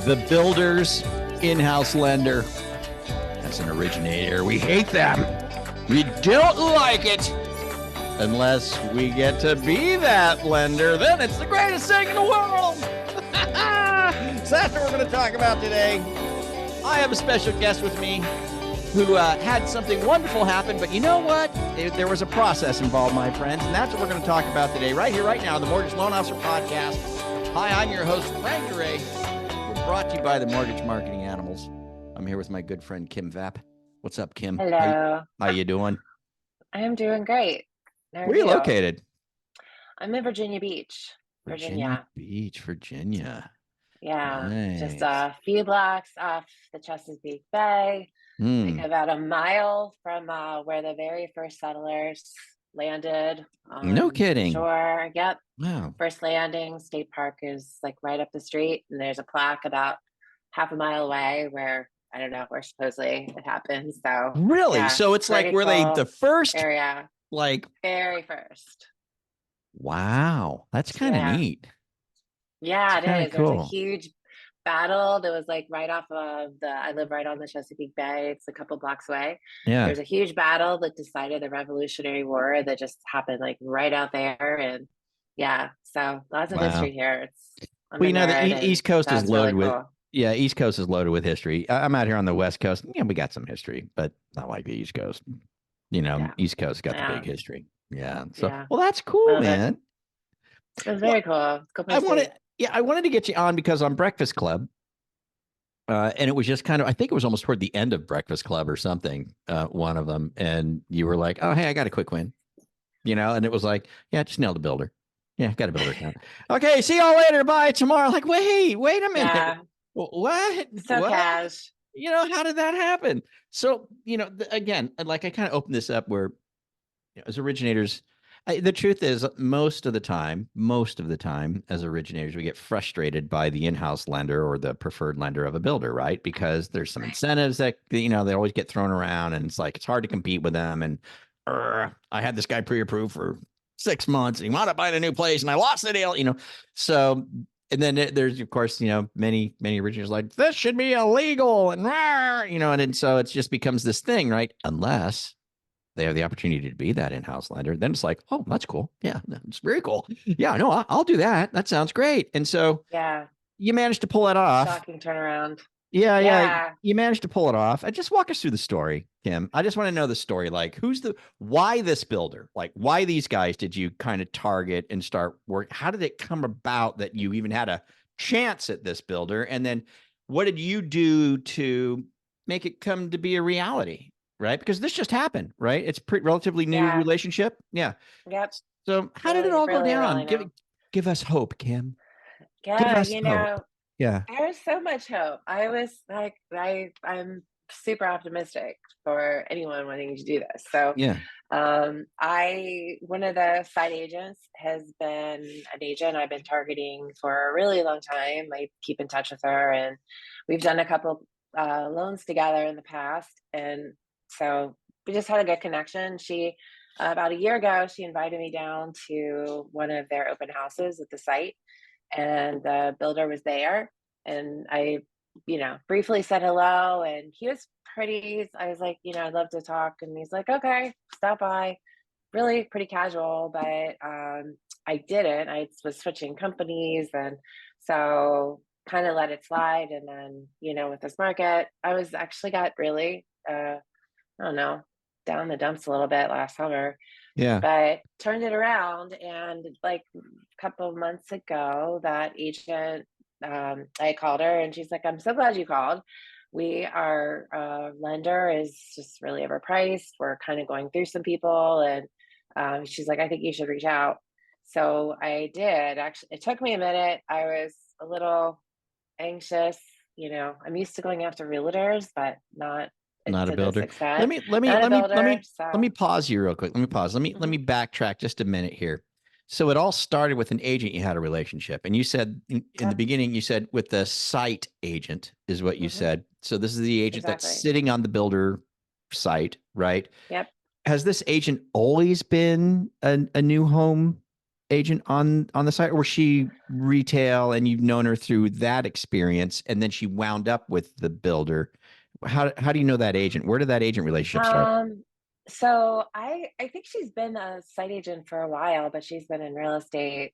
The builder's in-house lender. That's an originator. We hate them. We don't like it. Unless we get to be that lender, then it's the greatest thing in the world. So that's what we're going to talk about today. I have a special guest with me who had something wonderful happen, but you know what? There was a process involved, my friends, and that's what we're going to talk about today, right here, right now, on the Mortgage Loan Officer Podcast. Hi, I'm your host, Frank DeRay. We're brought to you by the Mortgage Marketing Animals. I'm here with my good friend, Kim Vap. What's up, Kim? Hello. How you doing? I am doing great. Where are you located? I'm in Virginia Beach, Virginia. Beach, Virginia. Yeah, Nice. just a few blocks off the Chesapeake Bay, like about a mile from where the very first settlers landed. No kidding. Sure. Yep. Wow. First landing, State Park is like right up the street, and there's a plaque about half a mile away where I don't know where supposedly it happened. So really, yeah, so it's like were they the first area? Like very first. Wow, that's kind of neat. Yeah, it is. Cool. There's a huge battle that was like right off of I live right on the Chesapeake Bay. It's a couple blocks away. Yeah. There's a huge battle that decided the Revolutionary War that just happened like right out there. And yeah, so lots of history here. Well, you know, the East Coast is loaded with, cool. Yeah, East Coast is loaded with history. I'm out here on the West Coast. Yeah, we got some history, but not like the East Coast. You know, East Coast got the big history. Yeah. So, well, that's cool, man. It was very cool. I wanted to get you on because on Breakfast Club, and it was just kind of, I think it was almost toward the end of Breakfast Club or something, one of them. And you were like, oh, hey, I got a quick win, you know, and it was like, yeah, just nailed a builder. Yeah, got a builder account. Okay, see y'all later. Bye tomorrow. Like, wait a minute. Yeah. What? So what? Cash. You know, how did that happen? So, you know, again, like I kind of opened this up where, you know, as originators, the truth is most of the time as originators, we get frustrated by the in-house lender or the preferred lender of a builder, right? Because there's some incentives that, you know, they always get thrown around and it's like, it's hard to compete with them. And I had this guy pre-approved for 6 months. And he wound up buying a new place and I lost the deal, you know? So, and then there's, of course, you know, many originators like, this should be illegal and, you know, and so it just becomes this thing, right? Unless they have the opportunity to be that in-house lender, then it's like, oh, that's cool. Yeah, it's very cool. Yeah, no, I'll do that. That sounds great. And so you managed to pull it off. Shocking turnaround. Yeah. You managed to pull it off. Just walk us through the story, Kim. I just want to know the story. Like, why this builder? Like, why these guys did you kind of target and start work? How did it come about that you even had a chance at this builder? And then what did you do to make it come to be a reality? Right? Because this just happened, right? It's relatively new relationship. Yeah. Yep. So how did it all go down? Give us hope, Kim. Yeah, you know, yeah. There was so much hope. I was like, I'm super optimistic for anyone wanting to do this. So one of the side agents has been an agent I've been targeting for a really long time. I keep in touch with her and we've done a couple loans together in the past. And so we just had a good connection. She, about a year ago, she invited me down to one of their open houses at the site and the builder was there. And I, you know, briefly said hello and he was I was like, you know, I'd love to talk. And he's like, okay, stop by. Really pretty casual, but I didn't. I was switching companies. And so kind of let it slide. And then, you know, with this market, I was actually got really, I don't know, down the dumps a little bit last summer. Yeah. But turned it around. And like a couple of months ago, that agent, I called her and she's like, I'm so glad you called. Our lender is just really overpriced. We're kind of going through some people. And she's like, I think you should reach out. So I did. Actually, it took me a minute. I was a little anxious. You know, I'm used to going after realtors, but not a builder. Let me pause you real quick. Let me backtrack just a minute here. So it all started with an agent you had a relationship, and you said in the beginning, you said with the site agent is what you said. So this is the agent that's sitting on the builder site, right? Yep. Has this agent always been a new home agent on the site, or was she retail and you've known her through that experience, and then she wound up with the builder? How do you know that agent? Where did that agent relationship start? Um, so I think she's been a site agent for a while, but she's been in real estate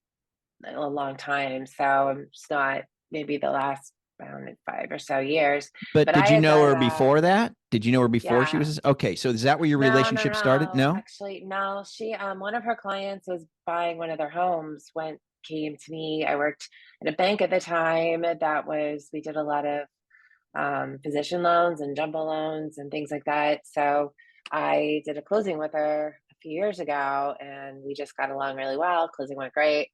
a long time. So it's not maybe the last, I don't know, 5 or so years. But But did I you had know done her before that? Did you know her before she yeah. was okay? So is that where your No, no, relationship started? no. No. Actually, no. She one of her clients was buying one of their homes, went came to me. I worked at a bank at the time. That was we did a lot of physician loans and jumbo loans and things like that. So I did a closing with her a few years ago, and we just got along really well. Closing went great,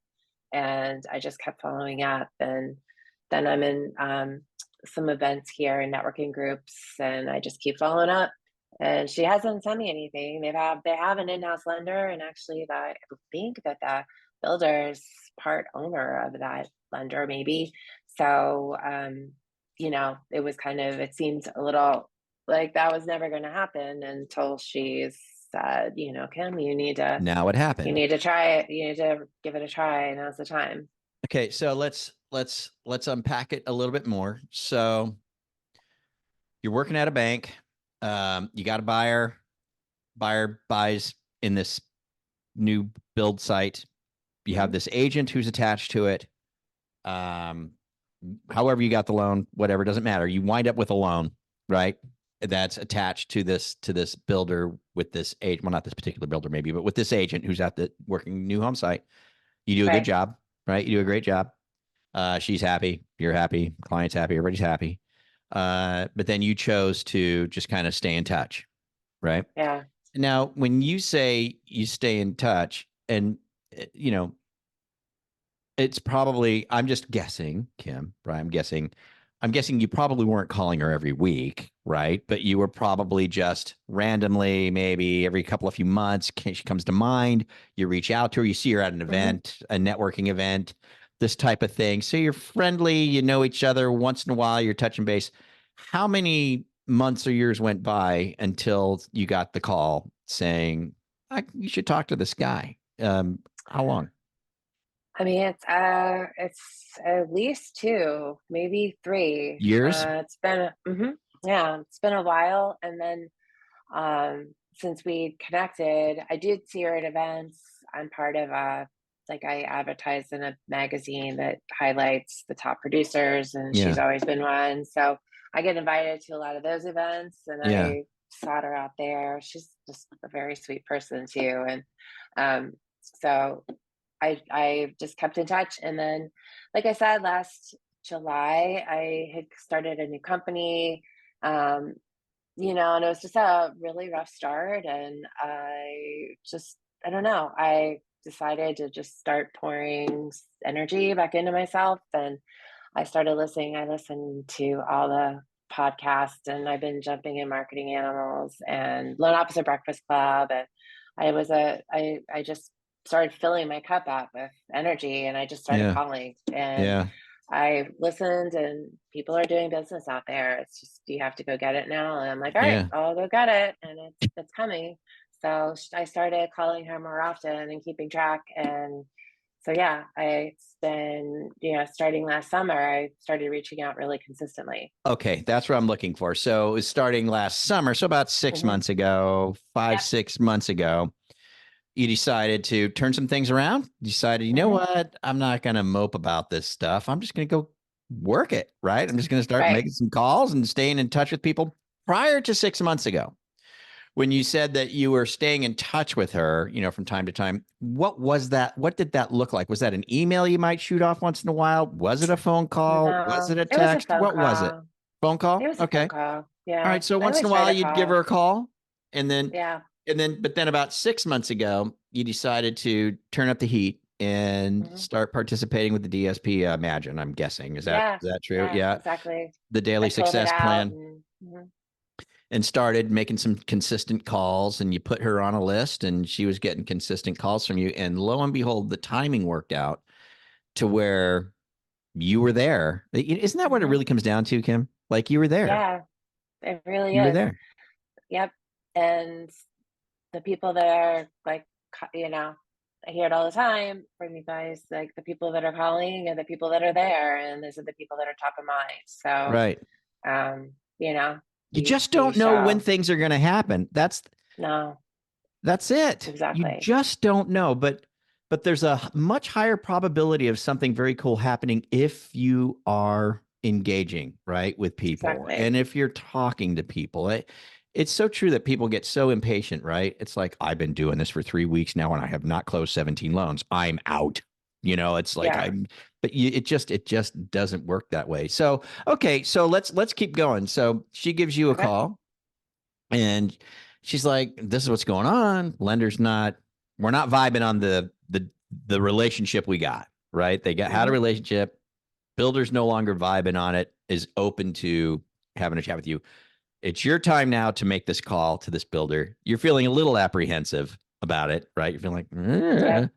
and I just kept following up. And then I'm in some events here and networking groups, and I just keep following up. And she hasn't sent me anything. They have an in-house lender, and actually, that I think that the builder's part owner of that lender, maybe. So, it was kind of it seemed a little like that was never going to happen until she said, Kim, Now it you happened. need to try it. You need to give it a try. Now's the time. Okay, so let's unpack it a little bit more. So you're working at a bank. You got a buyer. Buyer buys in this new build site. You have Hmm. this agent who's attached to it. Um, However you got the loan, whatever, doesn't matter. You wind up with a loan, right? That's attached to this builder with this agent. Well, not this particular builder, maybe, but with this agent who's at the working new home site. You do a good Right. job, right? You do a great job. She's happy, you're happy, client's happy, everybody's happy. But then you chose to just kind of stay in touch, right? Yeah. Now, when you say you stay in touch, and you know, it's probably, I'm just guessing, Kim, right? I'm guessing you probably weren't calling her every week, right? But you were probably just randomly, maybe every couple of few months, she comes to mind. You reach out to her, you see her at an Hmm. event, a networking event, this type of thing. So you're friendly, you know each other once in a while, you're touching base. How many months or years went by until you got the call saying, you should talk to this guy? How long? I mean, it's at least two, maybe three. Years? It's been yeah, it's been a while. And then since we connected, I did see her at events. I'm part of like I advertise in a magazine that highlights the top producers, and she's Yeah. always been one. So I get invited to a lot of those events, and Yeah. I sought her out there. She's just a very sweet person too, and um, so I just kept in touch. And then, like I said, last July, I had started a new company. Um, and it was just a really rough start. And I don't know, I decided to just start pouring energy back into myself. And I started listening. I listened to all the podcasts, and I've been jumping in marketing animals and loan officer breakfast club. And I just started filling my cup up with energy, and I just started Yeah. calling. And Yeah. I listened, and people are doing business out there. It's just you have to go get it now. And I'm like, all right, Yeah. I'll go get it, and it's coming. So I started calling her more often and keeping track. And so yeah, it's been starting last summer, I started reaching out really consistently. Okay, that's what I'm looking for. So it was starting last summer. So about six Hmm. months ago, five, Yep. 6 months ago, you decided to turn some things around. You decided, you know Hmm. what? I'm not going to mope about this stuff. I'm just going to go work it, right? I'm just going to start Right. making some calls and staying in touch with people. Prior to 6 months ago, when you said that you were staying in touch with her, from time to time, what was that? What did that look like? Was that an email you might shoot off once in a while? Was it a phone call? Was No, it a it was a text? phone What was it? call. Phone It call? was a phone Okay. call. All Yeah, right. So I once in a always try while to you'd give her call. a call, and Yeah. but then about 6 months ago, you decided to turn up the heat and Hmm. start participating with the DSP. Imagine, I'm guessing. Yeah. Is that true? Yeah, Yeah. exactly. The I daily filled it success out, plan, and and started making some consistent calls, and you put her on a list, and she was getting consistent calls from you. And lo and behold, the timing worked out to where you were there. Isn't that what it hmm really comes down to, Kim? Like you were there. yeah, it really You were is. there. Yep. And the people that are like, you know, I hear it all the time from you guys, like the people that are calling and the people that are there, and those are the people that are top of mind. So, Right. you know, You just you don't know when show. things are going to happen. No, That's it. You exactly. just don't know, but there's a much higher probability of something very cool happening if you are engaging, right, with people Exactly. and if you're talking to people. It's so true that people get so impatient, right? It's like, I've been doing this for 3 weeks now and I have not closed 17 loans. I'm out. It's like Yeah. it just doesn't work that way. So, okay, so let's keep going. So she gives you a Okay. call and she's like, this is what's going on. We're not vibing on the relationship we got, right? They had a Hmm. relationship. Builder's no longer vibing on it, is open to having a chat with you. It's your time now to make this call to this builder. You're feeling a little apprehensive about it, right? You're feeling like, Yep.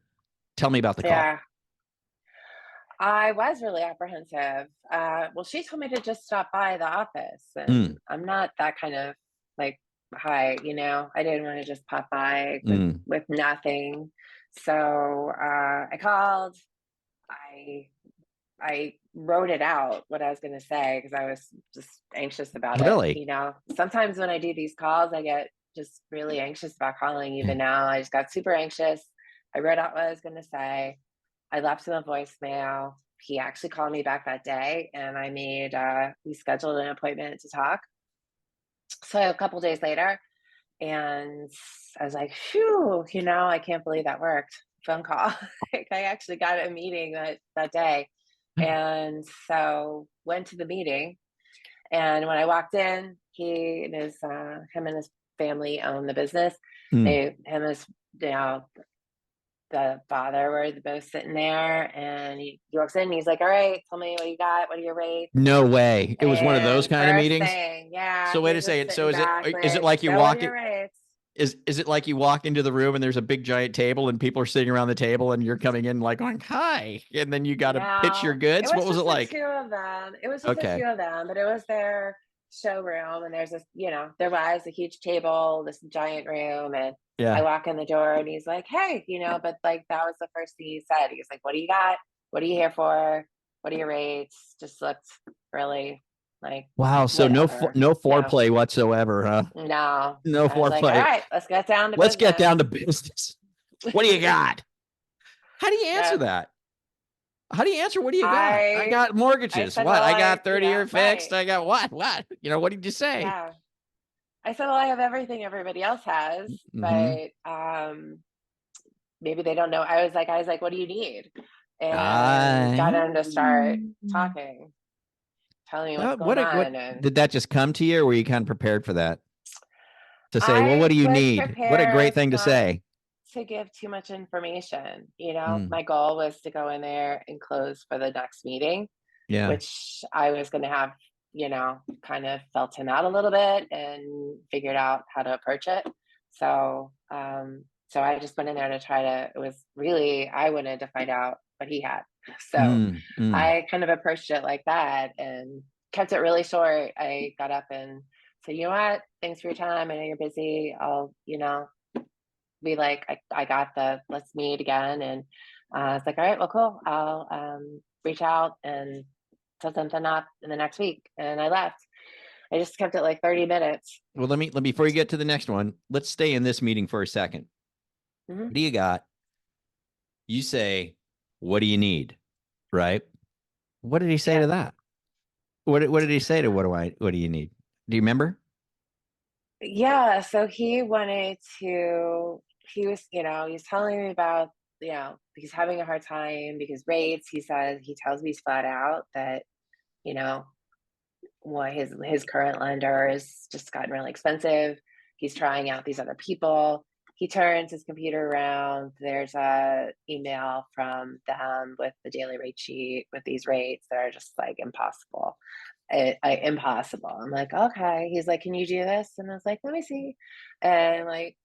tell me about the call. Yeah. I was really apprehensive. Well, she told me to just stop by the office, and Mm, I'm not that kind of like hi, I didn't want to just pop by with mm. nothing. So I called. I I wrote it out what I was going to say because I was just anxious about it. Really? Sometimes when I do these calls, I get just really anxious about calling. Even now, I just got super anxious. I wrote out what I was going to say. I left him a voicemail. He actually called me back that day, and we scheduled an appointment to talk. So a couple days later, and I was like, phew, I can't believe that worked. Phone call. Like, I actually got a meeting that day. And so went to the meeting. And when I walked in, him and his family own the business. Mm. Him and you know, the father were both sitting there, and he walks in and he's like, all right, tell me what you got. What are your rates? No way. It was one of those And kind of first meetings. thing, yeah, So he wait a was just second. So sitting back is it like, like you so what are walk your it? rates? Is it like you walk into the room and there's a big giant table and people are sitting around the table and you're coming in like going hi and then you got to pitch your No, it goods? What was was it just the like? two of them. It was just the two Okay. of them, but it was their showroom. And there's there was a huge table, this giant room. And I Yeah. walk in the door and he's like, hey, but like that was the first thing he said. He was like, what do you got? What are you here for? What are your rates? Just looked really like, Wow. So whatever. no No, foreplay whatsoever, huh? no. No I was like, all foreplay. right, let's get down to Let's get business. down to business. What do you got? How do you answer Yep. that? How do you answer? What do you got? I I got I mortgages. said, What? well, I got 30-year right. fixed. I got what? What? What did you say? Yeah. I said, well, I have everything everybody else has, Mm-hmm. but maybe they don't know. I was like, what do you need? And got I him to start talking, telling me what's going what on. And did that just come to you or were you kind of prepared for that? To say, well, what I do you was need? What a great prepared thing to not say. to give too much information. Mm, My goal was to go in there and close for the next meeting, yeah. which I was going to have, kind of felt him out a little bit and figured out how to approach it. So I just went in there to try to, it was really, I wanted to find out what he had. So Mm, mm. I kind of approached it like that and kept it really short. I got up and said, you know what? Thanks for your time. I know you're busy. I'll, be like, I got let's meet again. And it's like, all right, well, cool. I'll reach out and set something up in the next week. And I left. I just kept it like 30 minutes. Well, let me before you get to the next one, let's stay in this meeting for a second. Hmm. What do you got? You say, what do you need? Right? What did he say Yeah. to that? What did he say to what do you need? Do you remember? Yeah. So he was telling me about, he's having a hard time because rates, he tells me flat out that, you know, why his current lender has just gotten really expensive. He's trying out these other people. He turns his computer around. There's a email from them with the daily rate sheet with these rates that are just like impossible. Impossible. I'm like, okay. He's like, can you do this? And I was like, let me see. And like,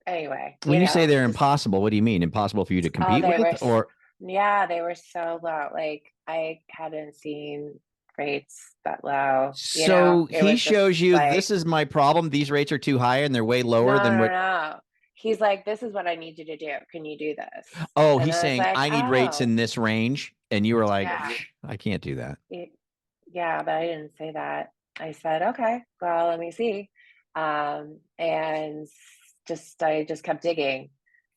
anyway, When you say they're just impossible, what do you mean? Impossible for you to oh, compete with? Or yeah, they were so low. Like I hadn't seen rates that low. so It he was just shows you like, this is my problem. These rates are too high and they're way no, lower than no, what no. he's like, "This is what I need you to do. Can you do this?" Oh, And he's I was saying like, I need rates "Oh, in this range, and you were like, yeah, I can't do that. y- yeah," but I didn't say that. I said, "Okay, well, let me see," and I just kept digging,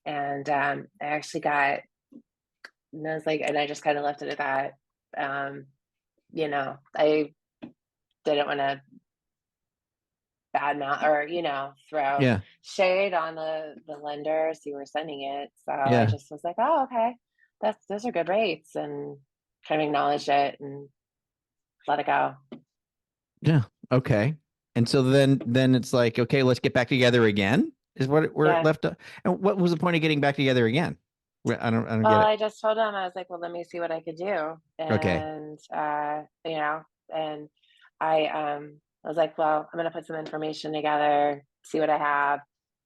and I actually got, and I was like, and I just kind of left it at that. Um, I didn't want to badmouth or throw Yeah, shade on the lenders who were sending it. So I yeah, just was like, oh, okay, those are good rates, and kind of acknowledged it and let it go. yeah. Okay. And so then it's like, okay, let's get back together again. Is what where it Yeah. left. And what was the point of getting back together again? I don't Well, get it. I just told him, I was like, well, let me see what I could do, Okay. and and I was like, well, I'm gonna put some information together, see what I have,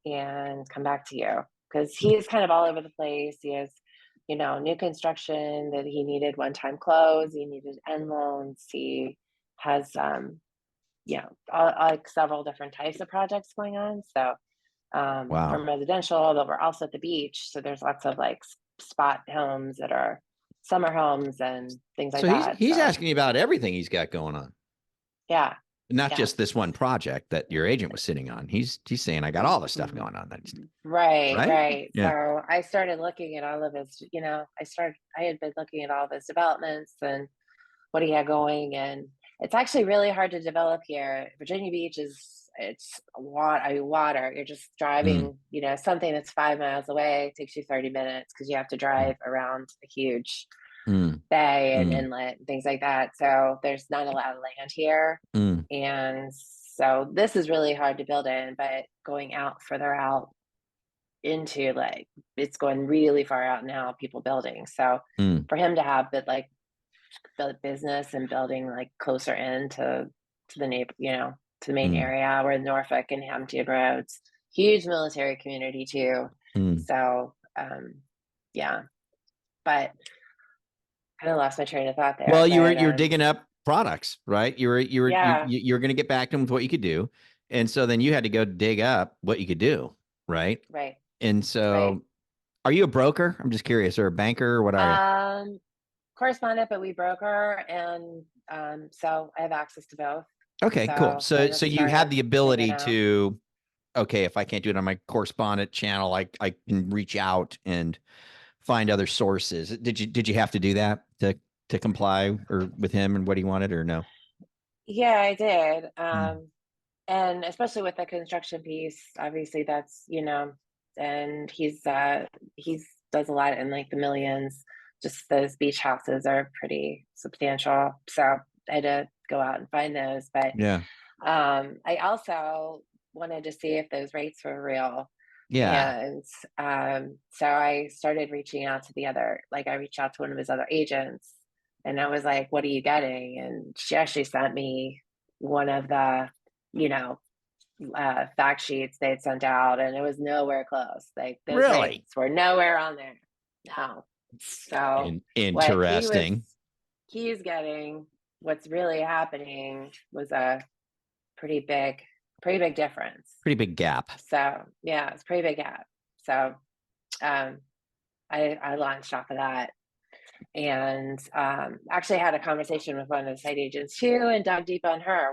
and come back to you, because he's kind of all over the place. He has, new construction that he needed one-time close. He needed end loans. He has, like several different types of projects going on. So Wow. from residential, but we're also at the beach. So there's lots of like spot homes that are summer homes and things like So he's that. he's So asking you about everything he's got going on, yeah, not yeah, just this one project that your agent was sitting on. He's saying I got all the stuff going on. That's right, right. right. Yeah. So I started looking at all of his, I had been looking at all of his developments and what he had going, and it's actually really hard to develop here. Virginia Beach it's water. You're just Mm, driving, something that's 5 miles away takes you 30 minutes because you have to mm, drive around a huge mm, bay and mm, inlet and things like that. So there's not a lot of land here. mm, And so this is really hard to build in, but going out further out into like it's going really far out now, people building. So mm, for him to have the like build business and building like closer in to the neighbor, to the main mm, area where Norfolk and Hampton roads, huge military community too. mm. So yeah, but kind of lost my train of thought there. Well, you were But you were digging up products, right? yeah, You were going to get back to him with what you could do, and so then you had to go dig up what you could do, right? right, And right. so, are you a broker? I'm just curious, or a banker, or what are you? Um, Correspondent, but we broker, and so I have access to both. Okay, cool. So I So just you had started the digging ability out. to, okay, if I can't do it on my correspondent channel, I can reach out and find other sources. Did you have to do that to comply or with him and what he wanted, or no? Yeah, I did. Mm, And especially with the construction piece, obviously that's, and he's does a lot in like the millions. Just those beach houses are pretty substantial. So I had to go out and find those. But yeah, I also wanted to see if those rates were real. yeah, And so I started reaching out to I reached out to one of his other agents, and I was like, what are you getting? And she actually sent me one of the, you know, fact sheets they'd sent out, and it was nowhere close. Like those really rates were nowhere on there. No. So what interesting. he's getting, what's really happening was a pretty big, pretty big difference. Pretty big gap. So yeah, it's a pretty big gap. So um, I launched off of that, and actually had a conversation with one of the site agents too, and dug deep on her.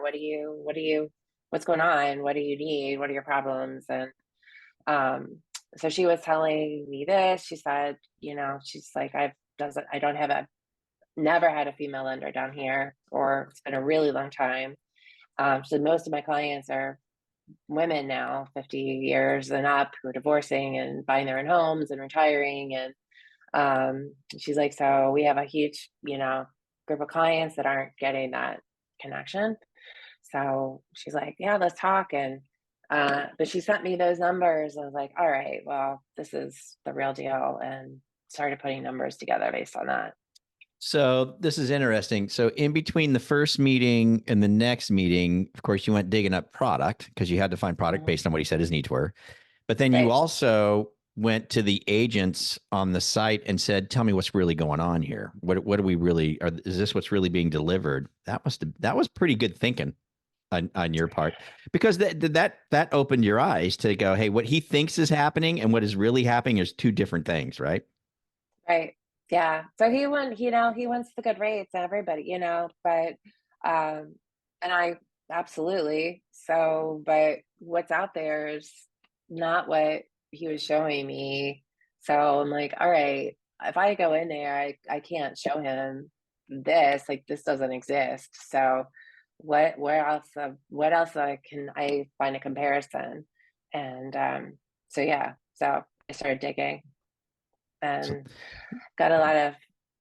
What's going on? What do you need? What are your problems? And so she was telling me this. She said, she's like, I don't have a, never had a female lender down here, or it's been a really long time. So most of my clients are women now, 50 years and up, who are divorcing and buying their own homes and retiring. And she's like, so we have a huge, group of clients that aren't getting that connection. So she's like, yeah, let's talk. And but she sent me those numbers. I was like, all right, well, this is the real deal, and started putting numbers together based on that. So this is interesting. So in between the first meeting and the next meeting, of course, you went digging up product because you had to find product Mhm. based on what he said his needs were. But then you Right. also went to the agents on the site and said, "Tell me what's really going on here. What do we really? Is this what's really being delivered?" That was pretty good thinking. on your part, because that opened your eyes to go, hey, what he thinks is happening and what is really happening is two different things, right? Right. Yeah. So he wants the good rates, everybody, but and I absolutely. So, but what's out there is not what he was showing me. So I'm like, all right, if I go in there, I can't show him this, like this doesn't exist. So what else can I find a comparison? And so yeah, so I started digging So, and got a lot of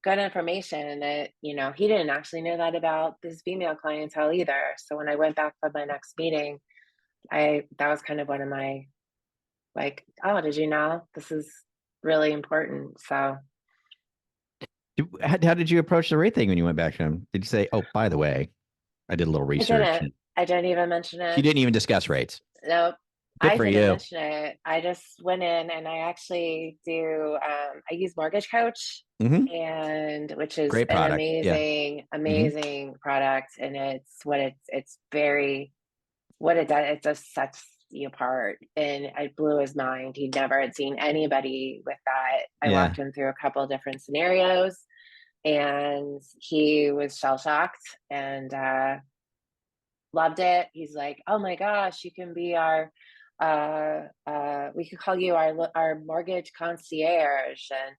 good information that, he didn't actually know that about this female clientele either. So when I went back for my next meeting, that was kind of one of my like, oh, did you know this is really important? So how did you approach the rate thing when you went back to him? Did you say, oh, by the way, I did a little I research? didn't. And I didn't even mention you it. didn't even discuss rates. Nope. Good I for didn't you. mention it. I just went in and I actually I use Mortgage Coach, Hmm. and which is Great an product. Yeah. amazing, Hmm. amazing product. And it's very what it just sets you apart. And it blew his mind. He never had seen anybody with that. I Yeah. walked him through a couple of different scenarios and he was shell shocked and loved it. He's like, "Oh my gosh, you can be our we could call you our mortgage concierge." And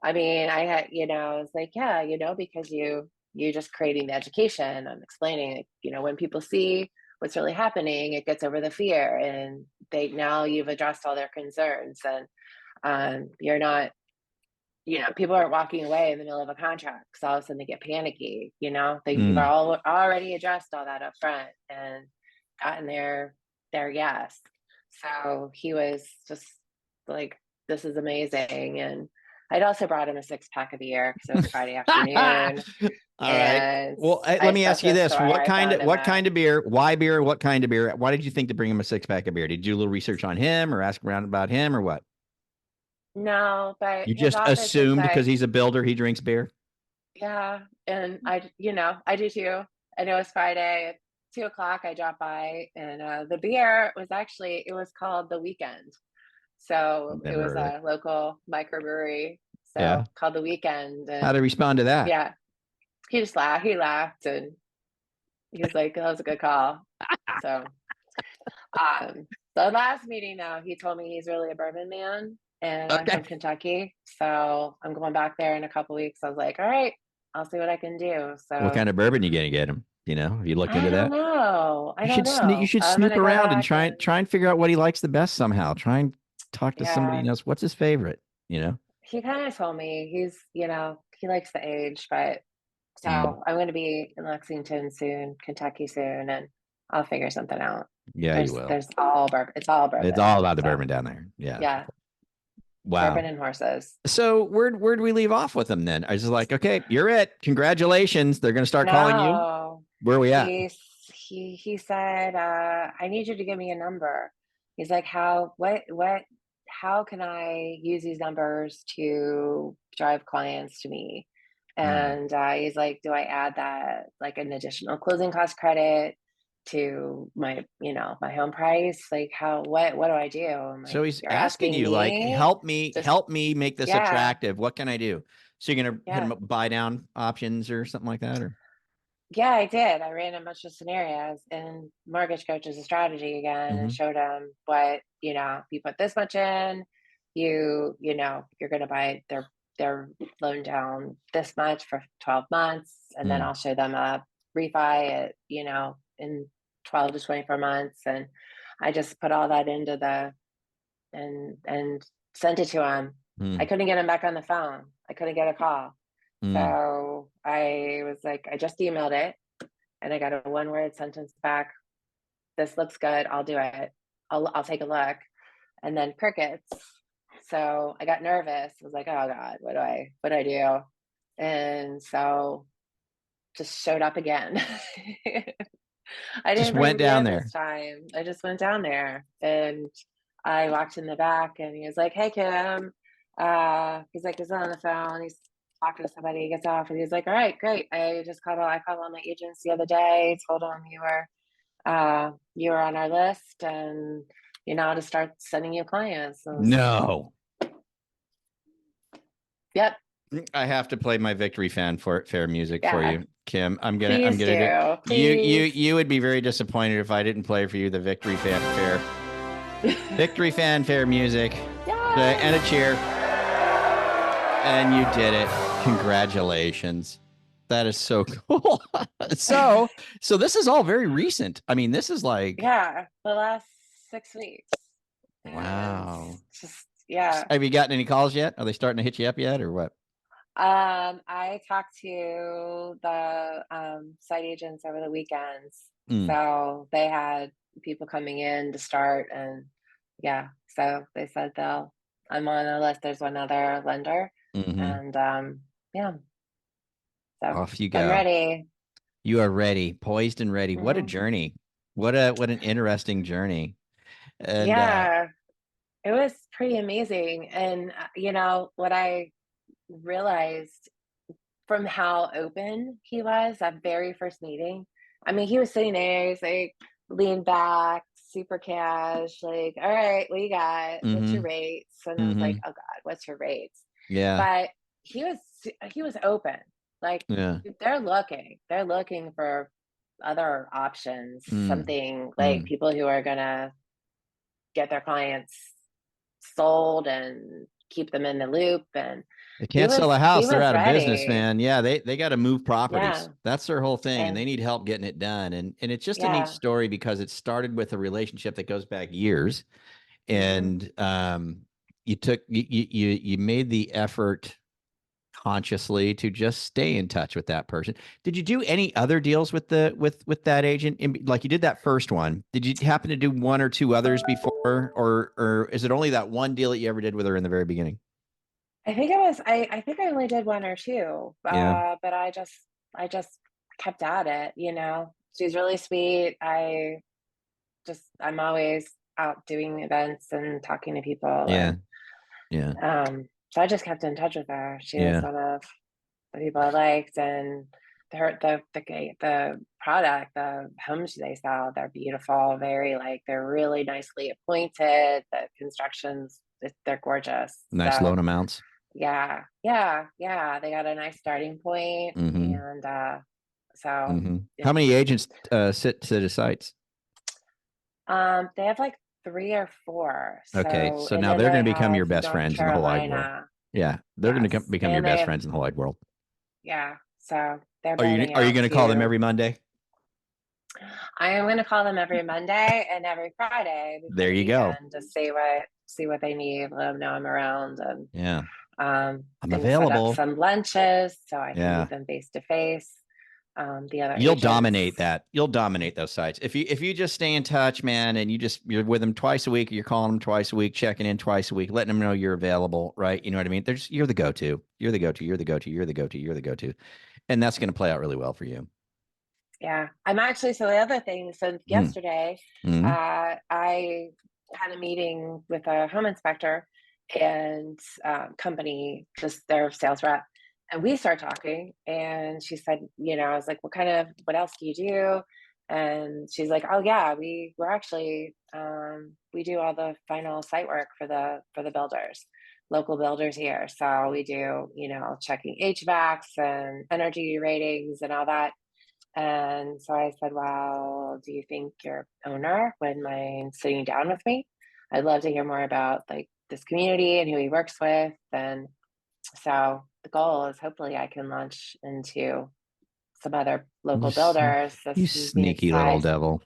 I mean, I was like, "Yeah, because you just creating the education. I'm explaining, when people see what's really happening, it gets over the fear and now you've addressed all their concerns and you're not people aren't walking away in the middle of a contract because all of a sudden they get panicky. You've Mm. already addressed all that up front and gotten their yes. So he was just like, "This is amazing." And I'd also brought him a 6 pack of beer because it was Friday afternoon, All right. and Well, I let me stuck ask to you a this: store I found him what at. kind of beer? Why beer? What kind of beer? Why did you think to bring him a 6 pack of beer? Did you do a little research on him, or ask around about him, or what? No, but You his just office is assumed because like, he's a builder, he drinks beer. yeah, and I do too. And it was Friday at 2 o'clock. I dropped by, and the beer was actually it was called the Weekend. So it Never was heard of it. a local microbrewery, Yeah. so called the Weekend. How to And respond to that? yeah, he just laughed. He laughed, and he was like, "That was a good call." So the last meeting though, he told me he's really a bourbon man, and I'm Okay. from Kentucky, so I'm going back there in a couple weeks. I was like, "All right, I'll see what I can do." What So kind of bourbon you gonna get him? Have you looked I into don't that? know. I You don't should snoop. You know. should I'm snoop gonna go around and back and try and figure out what he likes the best somehow. Try and talk to somebody who yeah. knows what's his favorite. You know. He kind of told me he likes the age, but Mm. so I'm going to be in Lexington soon, Kentucky soon, and I'll figure something out. Yeah, you will. There's all bourbon. It's all It's all bourbon. about the So bourbon down there. Yeah. yeah, bourbon Wow. and horses. So where'd we leave off with him then? I was just like, okay, you're it. Congratulations. They're gonna start calling you. No, Where are we at? he said, I need you to give me a number. He's like, how can I use these numbers to drive clients to me? Mm. And he's like, do I add that like an additional closing cost credit to my home price? Like what do I do? I'm like, So he's you're asking asking you, like, me? Just help me make this yeah, attractive. What can I do? So you're gonna hit him yeah. up buy down options or something like that, or Yeah, I did. I ran a bunch of scenarios and mortgage coach is a strategy again and mm-hmm. showed them what, if you put this much in, you're gonna buy their loan down this much for 12 months. And then Mm. I'll show them a refi at, in 12 to 24 months. And I just put all that into and sent it to him. I Mm. couldn't get him back on the phone. I couldn't get a call. Mm. So I was like, I just emailed it and I got a one-word sentence back. This looks good. I'll do it. I'll take a look. And then crickets. So I got nervous. I was like, oh God, what do I do? And so just showed up again. I Just didn't went bring down beer this there. time. I just went down there and I walked in the back and he was like, hey Kim. He's like, he's on the phone. He's talking to somebody. He gets off and he's like, all right, great. I called all my agents the other day, told them you were you were on our list, and to start sending you clients. No. Yep. I have to play my victory fair music for Yeah. you, Kim. I'm Please gonna go. do. You Please. you would be very disappointed if I didn't play for you the victory fanfare music, and a Yes. cheer, and you did it. Congratulations. That is so cool. So this is all very recent. I mean, this is like, Yeah, the last 6 weeks. And wow. just, yeah. Have you gotten any calls yet? Are they starting to hit you up yet, or what? I talked to the site agents over the weekends. Mm. So they had people coming in to start, and yeah, so they said I'm on a list. There's one other lender, Mm-hmm. and yeah, so Off you I'm go. ready. You are ready, poised and ready. What a Mhm. journey. What an interesting journey. And Yeah, it was pretty amazing. And what I realized from how open he was that very first meeting. I mean, he was sitting there, he's like leaned back, super cash, like, all right, what you got? What's your mm-hmm. rates? And I was like, Mm-hmm. oh God, what's your rates? Yeah. But he was open. Like Yeah. they're looking for other options, Mm. something like Mm. people who are gonna get their clients sold and keep them in the loop. And They he can't sell was a he house. They're was out of business, ready. man. Yeah, they got to move properties. Yeah. That's their whole thing, and they And need help getting it done. And it's just a neat yeah. story because it started with a relationship that goes back years, Mhm. and you made the effort consciously to just stay in touch with that person. Did you do any other deals with that agent? Like you did that first one. Did you happen to do one or two others before, or is it only that one deal that you ever did with her in the very beginning? I think I only did one or two, Yeah. but I just kept at it. She's really sweet. I'm always out doing events and talking to people, Yeah. and Yeah. so I just kept in touch with her. She was Yeah. one of the people I liked, and the product, the homes they sell, they're beautiful, very like they're really nicely appointed. The constructions, they're gorgeous. Nice So loan amounts. yeah, yeah, yeah. They got a nice starting point, Mm-hmm. and so Mm-hmm. How it's many agents sit at sites? they have like three or four. Okay, So, so and now then they're they going to become have your best North friends in the whole wide world. Carolina. Yeah, they're going to Yes, become your and they best have friends in the whole wide world. yeah. So they're Are you building are you out going to call them to. every Monday? I am going to call them every Monday and every Friday before There the you go. weekend to see what they need. Let them know I'm around, and Yeah, I'm gonna set up available. some lunches so I can Yeah, meet them face to face. The other you'll agents. dominate that. You'll dominate those sites if you just stay in touch, man, and you're with them twice a week. You're calling them twice a week, checking in twice a week, letting them know you're available. Right? You know what I mean? You're the go-to. You're the go-to. You're the go-to. You're the go-to. You're the go-to, and that's going to play out really well for you. Yeah, I'm actually. So the other thing, so Mm. yesterday, Mm. I had a meeting with a home inspector and company, just their sales rep, and we started talking. And she said, I was like, what else do you do? And she's like, oh yeah, we're actually we do all the final site work for the builders, local builders here. So we do, checking HVACs and energy ratings and all that. And so I said, well, do you think your owner would mind sitting down with me? I'd love to hear more about like this community and who he works with. And so the goal is hopefully I can launch into some other You, local sn- builders, you this medium sneaky little size. devil.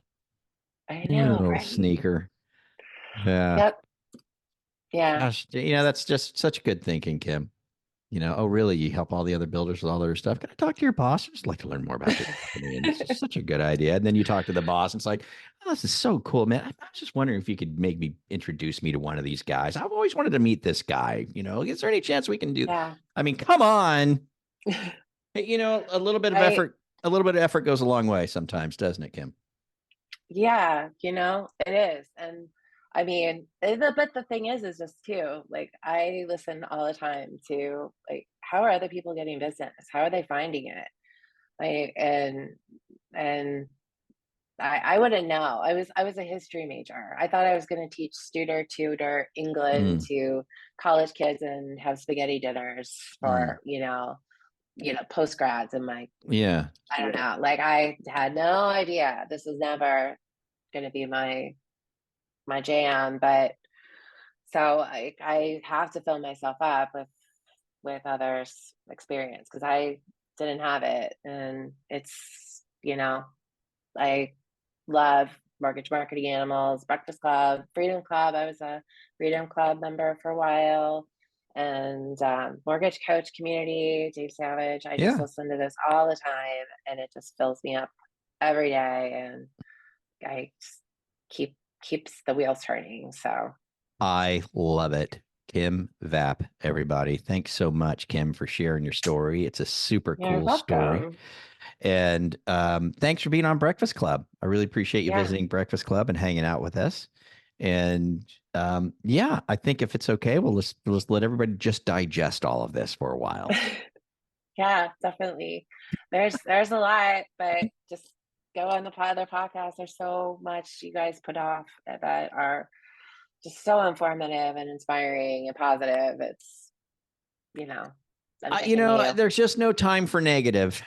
I You know, little right? sneaker. Yeah. Yep. Yeah. Gosh, that's just such good thinking, Kim. Oh, really? You help all the other builders with all their stuff. Can I talk to your boss? I'd just like to learn more about your company. And it's just such a good idea. And then you talk to the boss, and it's like, oh, this is so cool, man. I was just wondering if you could introduce me to one of these guys. I've always wanted to meet this guy. Is there any chance we can do? Yeah. I mean, come on. Hey, a little bit of I effort, goes a long way sometimes, doesn't it, Kim? Yeah, it is. And I mean, but the thing is just too, like I listen all the time to like how are other people getting business? How are they finding it? Like and I wouldn't know. I was a history major. I thought I was going to teach tutor England Mm, to college kids and have spaghetti dinners mm, for, post grads. And like, yeah. I don't know. Like I had no idea. This was never going to be my jam. But so I have to fill myself up with others' experience because I didn't have it, and I love mortgage marketing animals, Breakfast Club, Freedom Club. I was a Freedom Club member for a while, and mortgage coach community, Dave Savage. I just Yeah. listen to this all the time, and it just fills me up every day, and I just keeps the wheels turning. So I love it. Kim Vap, everybody. Thanks so much, Kim, for sharing your story. It's a super you're cool story. welcome. And thanks for being on Breakfast Club. I really appreciate you Yeah. visiting Breakfast Club and hanging out with us. And yeah, I think if it's okay, let's let everybody just digest all of this for a while. Yeah, definitely. There's a lot, but just go on the other podcast. There's so much you guys put off that are just so informative and inspiring and positive. I'm thinking you. There's just no time for negative.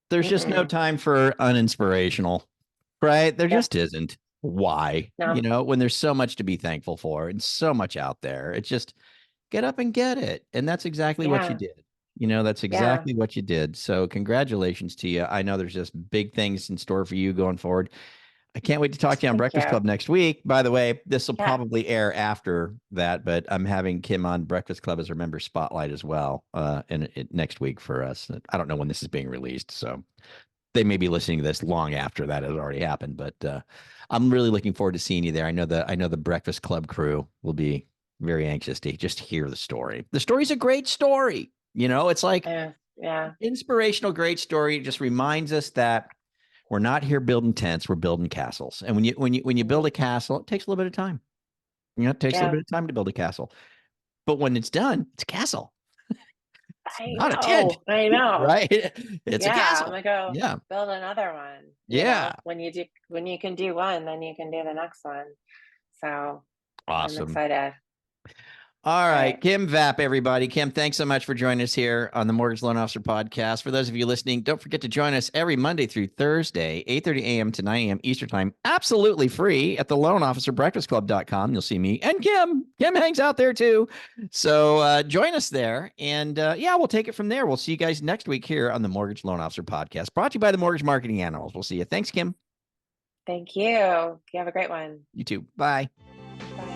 There's just no Mm-mm. time for uninspirational, right? There Yep. just isn't. Why? No. When there's so much to be thankful for and so much out there, it's just get up and get it. And that's exactly what you Yeah. did. That's Yeah. exactly what you did. So congratulations to you. I know there's just big things in store for you going forward. I can't wait to talk to you on Thank Breakfast you. Club next week. By the way, this will Yeah. probably air after that, but I'm having Kim on Breakfast Club as a member spotlight as well, next week for us. I don't know when this is being released, so they may be listening to this long after that has already happened. But I'm really looking forward to seeing you there. I know the Breakfast Club crew will be very anxious to just hear the story. The story's a great story. It's like Yeah. Yeah. inspirational, great story. It just reminds us that we're not here building tents, we're building castles. And when you build Mhm. a castle, it takes a little bit of time. It takes a little Yeah. bit of time to build a castle. But when it's done, it's a castle. It's I not a tent, know. I know. right? It's a Yeah. I'm castle. gonna go Yeah. build another one. Yeah. When you can do one, then you can do the next one. So I'm Awesome. excited. All All right, right. Kim Vap, everybody. Kim, thanks so much for joining us here on the Mortgage Loan Officer Podcast. For those of you listening, don't forget to join us every Monday through Thursday, 8:30 a.m. to 9 a.m. Eastern Time, absolutely free at the loanofficerbreakfastclub.com. You'll see me and Kim. Kim hangs out there too. So join us there. And yeah, we'll take it from there. We'll see you guys next week here on the Mortgage Loan Officer Podcast, brought to you by the Mortgage Marketing Animals. We'll see you. Thanks, Kim. Thank you. You have a great one. You too. Bye. Bye.